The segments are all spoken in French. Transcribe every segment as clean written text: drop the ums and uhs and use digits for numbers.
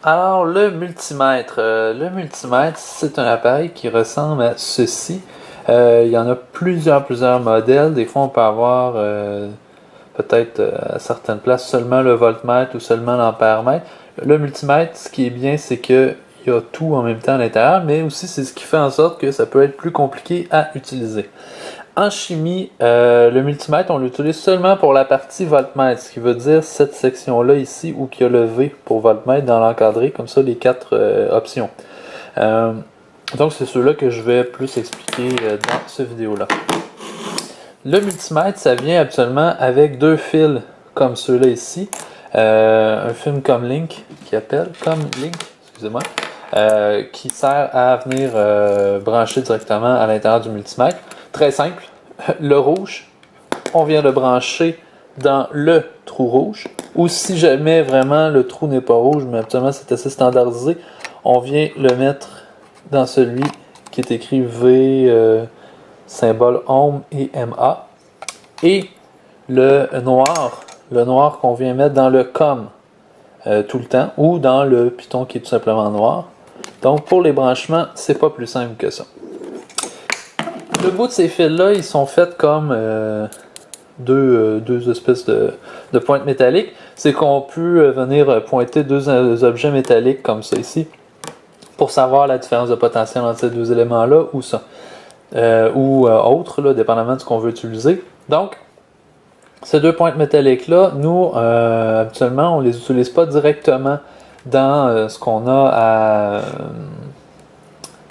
Alors, le multimètre, c'est un appareil qui ressemble à ceci. Il y en a plusieurs modèles. Des fois, on peut avoir peut-être à certaines places seulement le voltmètre ou seulement l'ampèremètre. Le multimètre, ce qui est bien, c'est que il y a tout en même temps à l'intérieur, mais aussi c'est ce qui fait en sorte que ça peut être plus compliqué à utiliser. En chimie, le multimètre, on l'utilise seulement pour la partie voltmètre, ce qui veut dire cette section-là ici où il y a le V pour voltmètre dans l'encadré, comme ça les quatre options. Donc c'est ceux-là que je vais plus expliquer dans cette vidéo-là. Le multimètre, ça vient habituellement avec deux fils comme ceux-là ici. Un fil Comlink qui appelle Comlink, excusez-moi, qui sert à venir brancher directement à l'intérieur du multimètre. Très simple. Le rouge, on vient le brancher dans le trou rouge. Ou si jamais vraiment le trou n'est pas rouge, mais habituellement c'est assez standardisé, on vient le mettre dans celui qui est écrit V, symbole ohm et MA. Et le noir qu'on vient mettre dans le COM tout le temps, ou dans le piton qui est tout simplement noir. Donc pour les branchements, c'est pas plus simple que ça. Le bout de ces fils-là, ils sont faits comme deux espèces de pointes métalliques. C'est qu'on peut venir pointer deux objets métalliques comme ça ici pour savoir la différence de potentiel entre ces deux éléments-là ou ça. Ou autre, là, dépendamment de ce qu'on veut utiliser. Donc, ces deux pointes métalliques-là, nous, habituellement, on ne les utilise pas directement dans ce qu'on a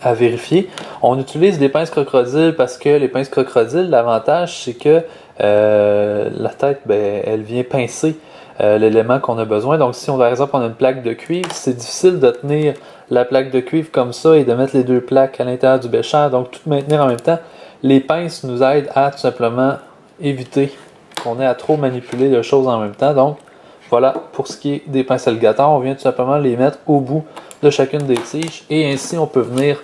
à vérifier. On utilise des pinces crocodiles parce que les pinces crocodiles, l'avantage, c'est que la tête, elle vient pincer l'élément qu'on a besoin. Donc, si par exemple on a une plaque de cuivre, c'est difficile de tenir la plaque de cuivre comme ça et de mettre les deux plaques à l'intérieur du bécher. Donc, tout maintenir en même temps. Les pinces nous aident à tout simplement éviter qu'on ait à trop manipuler de choses en même temps. Donc, voilà, pour ce qui est des pinces alligators, on vient tout simplement les mettre au bout de chacune des tiges et ainsi on peut venir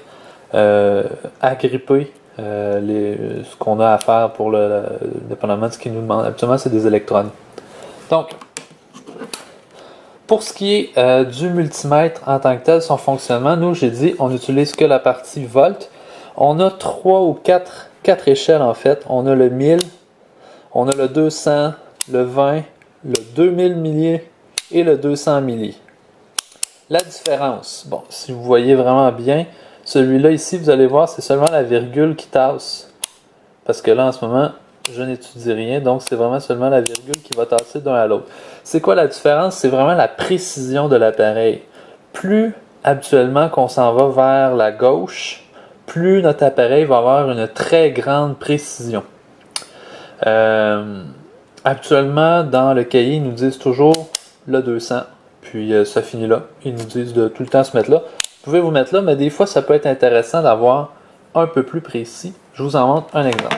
agripper ce qu'on a à faire pour dépendamment de ce qu'il nous demande. Habituellement, c'est des électrodes. Donc, pour ce qui est du multimètre en tant que tel, son fonctionnement, nous, j'ai dit, on n'utilise que la partie volt. On a 3 ou 4 échelles en fait. On a le 1000, on a le 200, le 20, le 2000 milliers et le 200 milliers. La différence, bon, si vous voyez vraiment bien, celui-là ici, vous allez voir, c'est seulement la virgule qui tasse. Parce que là, en ce moment, je n'étudie rien, donc c'est vraiment seulement la virgule qui va tasser d'un à l'autre. C'est quoi la différence? C'est vraiment la précision de l'appareil. Plus habituellement qu'on s'en va vers la gauche, plus notre appareil va avoir une très grande précision. Actuellement, dans le cahier, ils nous disent toujours le 200, puis ça finit là. Ils nous disent de tout le temps se mettre là. Vous pouvez vous mettre là, mais des fois, ça peut être intéressant d'avoir un peu plus précis. Je vous en montre un exemple.